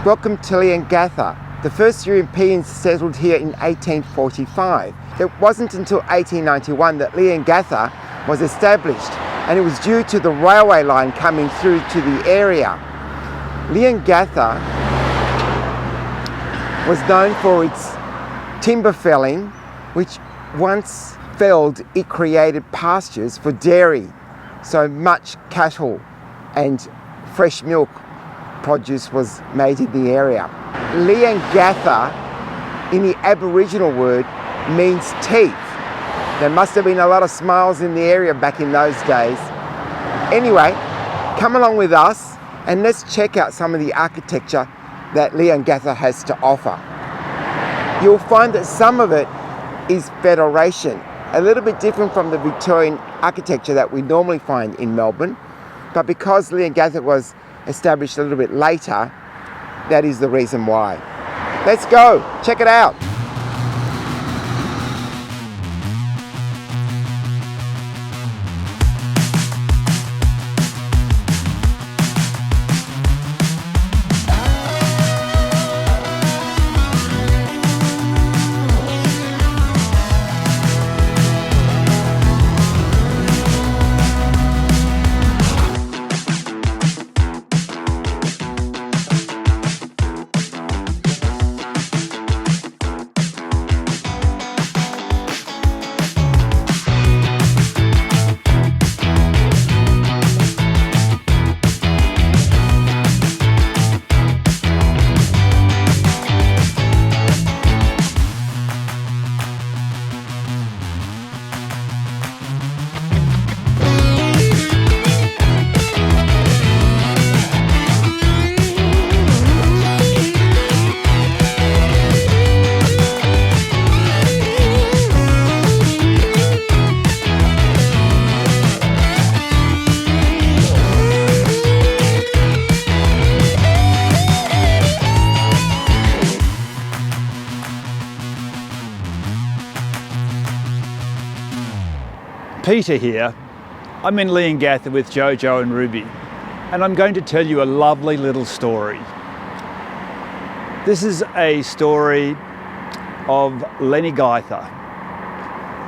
Welcome to Leongatha. The first Europeans settled here in 1845. It wasn't until 1891 that Leongatha was established, and it was due to the railway line coming through to the area. Leongatha was known for its timber felling, which once felled, it created pastures for dairy, so much cattle and fresh milk produce was made in the area. Leongatha, in the Aboriginal word, means teeth. There must have been a lot of smiles in the area back in those days. Anyway, come along with us and let's check out some of the architecture that Leongatha has to offer. You'll find that some of it is Federation, a little bit different from the Victorian architecture that we normally find in Melbourne, but because Leongatha was established a little bit later, that is the reason why. Let's go, check it out. Peter here. I'm in Leongatha with Jojo and Ruby, and I'm going to tell you a lovely little story. This is a story of Lenny Gaither,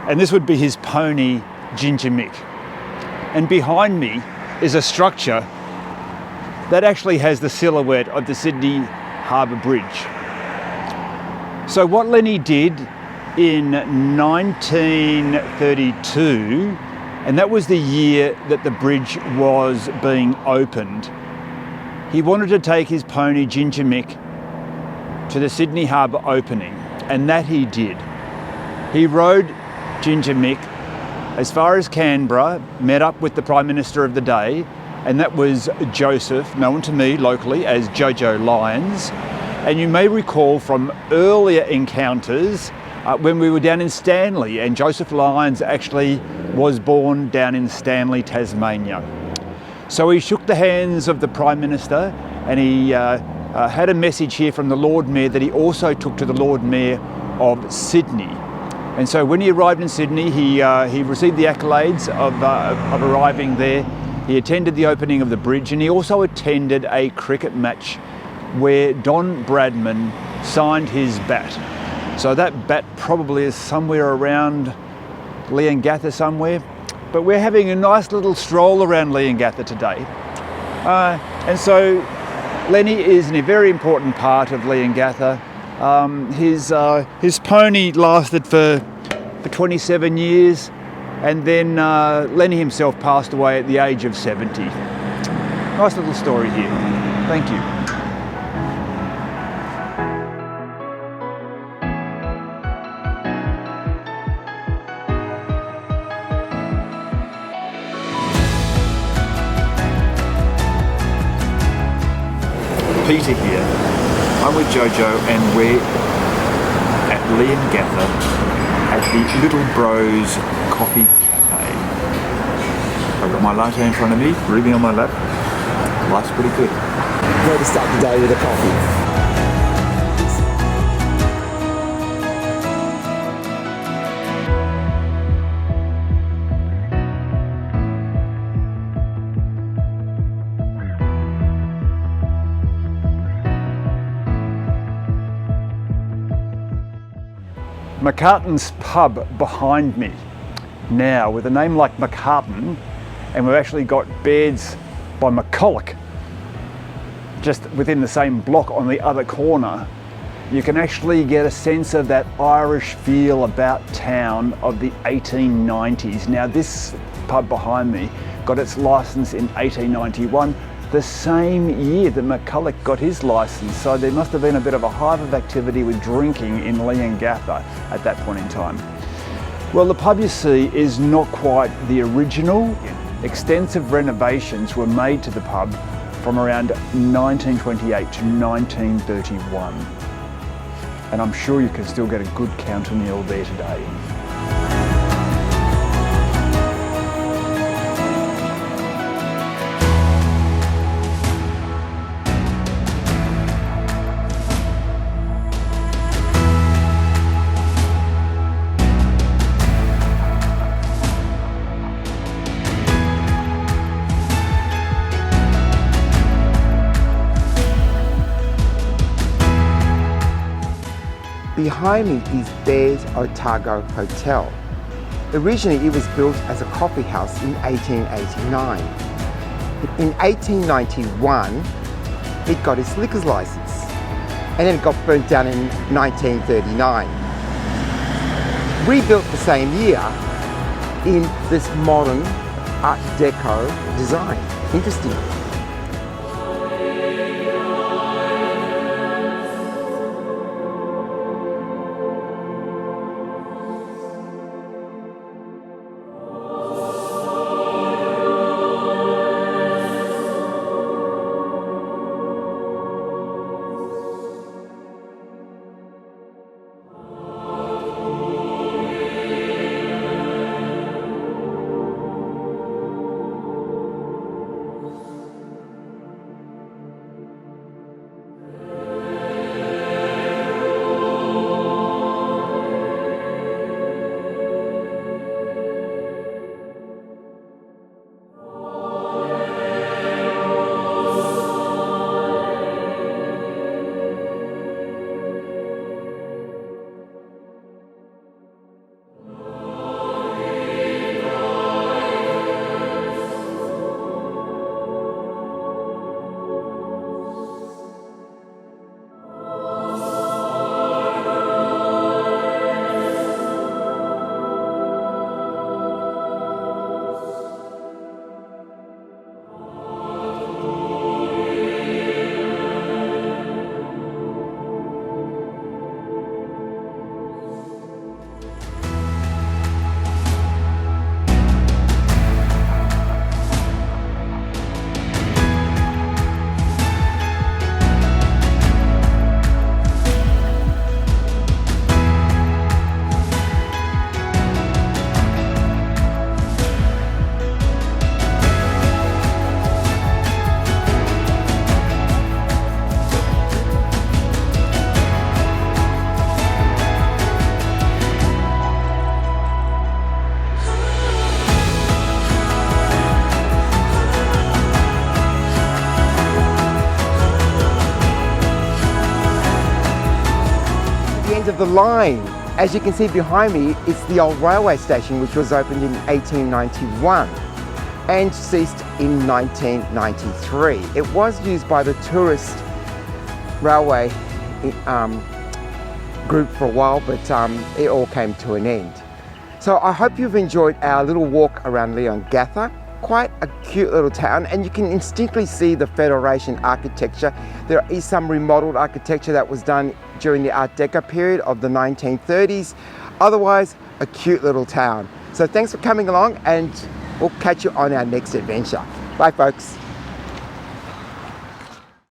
and this would be his pony Ginger Mick. And behind me is a structure that actually has the silhouette of the Sydney Harbour Bridge. So what Lenny did in 1932, and that was the year that the bridge was being opened, he wanted to take his pony Ginger Mick to the Sydney Harbour opening, and that he did. He rode Ginger Mick as far as Canberra, met up with the Prime Minister of the day, and that was Joseph, known to me locally as Jojo Lyons. And you may recall from earlier encounters when we were down in Stanley, and Joseph Lyons actually was born down in Stanley, Tasmania. So he shook the hands of the Prime Minister, and he had a message here from the Lord Mayor that he also took to the Lord Mayor of Sydney. And so when he arrived in Sydney, he received the accolades of arriving there. He attended the opening of the bridge, and he also attended a cricket match where Don Bradman signed his bat. So that bat probably is somewhere around Leongatha somewhere. But we're having a nice little stroll around Leongatha today. And so Lenny is a very important part of Leongatha. His pony lasted for 27 years, and then Lenny himself passed away at the age of 70. Nice little story here. Thank you. Peter here. I'm with Jojo, and we're at Leongatha at the Little Bros Coffee Cafe. I've got my latte in front of me, Ruby on my lap. Life's pretty good. Way to start the day with a coffee. McCartan's pub behind me now, with a name like McCartan, and we've actually got beds by McCulloch just within the same block on the other corner. You can actually get a sense of that Irish feel about town of the 1890s. Now this pub behind me got its license in 1891, the same year that McCulloch got his license, so there must have been a bit of a hive of activity with drinking in Leongatha at that point in time. Well, the pub, you see, is not quite the original. Extensive renovations were made to the pub from around 1928 to 1931. And I'm sure you can still get a good counter meal there today. Behind me is Bears Otago Hotel. Originally it was built as a coffee house in 1889. In 1891 it got its liquor's license, and then it got burnt down in 1939. Rebuilt the same year in this modern Art Deco design. Interesting. Of the line. As you can see behind me, it's the old railway station, which was opened in 1891 and ceased in 1993. It was used by the tourist railway group for a while, but it all came to an end. So I hope you've enjoyed our little walk around Leongatha. Quite a cute little town, and you can instinctively see the Federation architecture. There is some remodeled architecture that was done during the Art Deco period of the 1930s. Otherwise, a cute little town. So thanks for coming along, and we'll catch you on our next adventure. Bye folks.